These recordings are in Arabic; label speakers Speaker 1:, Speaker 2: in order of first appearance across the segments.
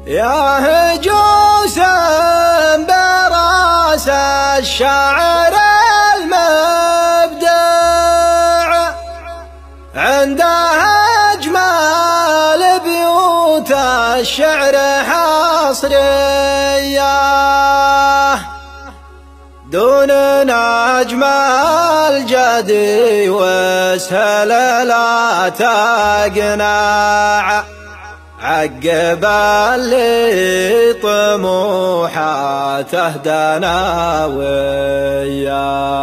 Speaker 1: يا هجوسا براس الشاعر المبدع، عنده أجمل بيوت الشعر حصرية، دون نجم الجدي وسهل لا تقنع، عقب اللي طموحاته دنا وياه.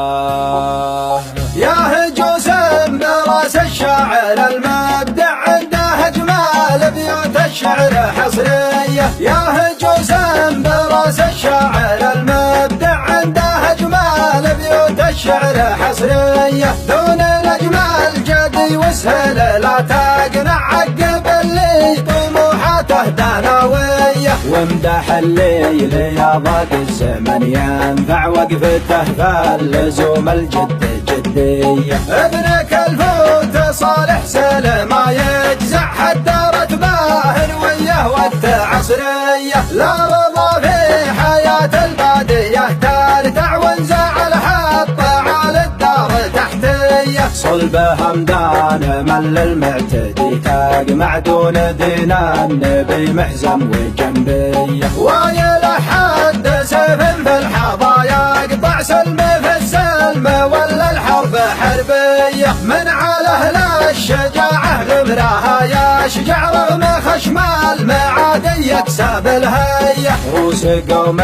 Speaker 1: يا هجوس براس الشاعر المبدع، عنده أجمل بيوت الشعر حصرية. يا هجوس براس الشاعر المبدع، عنده أجمل بيوت الشعر حصرية، دون نجم الجدي وسهل لا تقنع، عقب اللي طموحاته دناوية. وامدح الليل يا ضاق الزمن ينفع، وقفته فاللزوم الجد جدية. ابنك الفوت صالح سلم ما يجزع، حتى رتباه وياه والتعصرية. لا رضا في حياة البادية ترتع، وانزع الحط على الدار تحتية. صلبه همدان من للمعتدي تقمع، دون دين النبي محزم وجنبيه. ويل حد سيف في الحظايا يقطع، سلم في السلم ولا الحرب حربية. من على أهل الشجاعة غمرها يشجع، رغم خشم المعادي يكسب الهية. روس قوم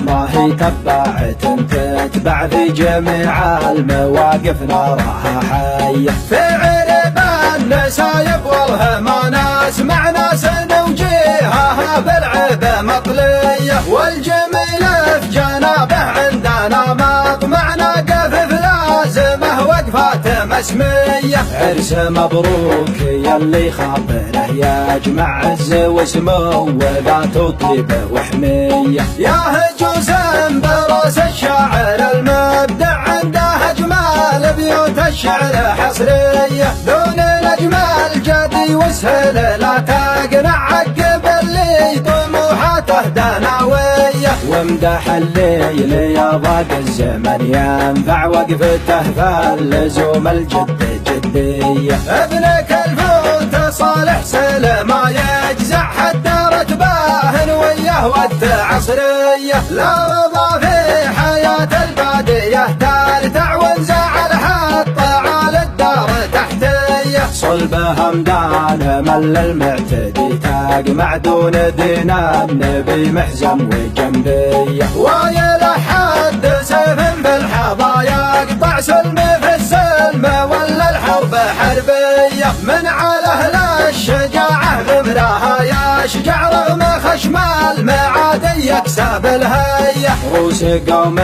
Speaker 1: ما هي تبعت تتبع، في جميع المواقف نراها حية. في عرب النسايب والهما ناس مع ناس نوجيها بالعب مطلية، والجميل في جنابه عندنا مطمعنا قفف لازمه وقفات مسمية. عرس مبروك يلي خاطره يجمع عز وسمو وذات طيب وحمية. يا هجوس براس الشاعر المبدع، عنده أجمل بيوت الشعر حصرية، دون نجم الجدي وسهل لا تقنع، عقب اللي طموحاته دناوية. وامدح الليل يا ضاق الزمن ينفع، وقفته فاللزوم الجد جدية. ابنك الفوت صالح سلم ما يجزع، حتى رتباه وياه والتعصرية. لا رضا في حياة البادية ترتع، وانزع الحط على الدار تحتية. صلبه همدان من للمعتدي تقمع، دون دين النبي محزم وجنبيه. ويل حد سيف في الحظايا يقطع، سلم في السلم ولا الحرب حربية. من على أهل الشجاعة غمرها يشجع، رغم خشم المعادي يكسب الهية. روس قوم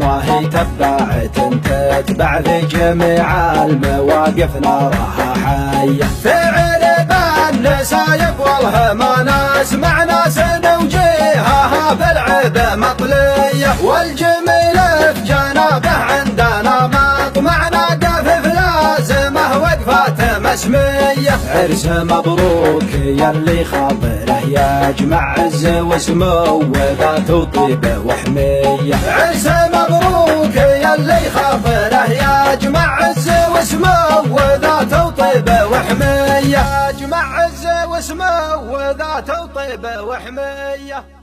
Speaker 1: ما هي تبعت تتبع، في جميع المواقف نراها حية. في عرب النسايب والهما ناس مع ناس نوجيها بالعب مطلية، والجميل في جنابه عندنا مطمعنا قفف لازمه وقفات مسمية. عرس مبروك يلي خاطره يجمع عز وسمو وذات طيب وحمية. عرس مبروك يلي خاطره يجمع عز وسمو وذات طيب وحمية، يجمع عز وسمو وذات طيب وحمية.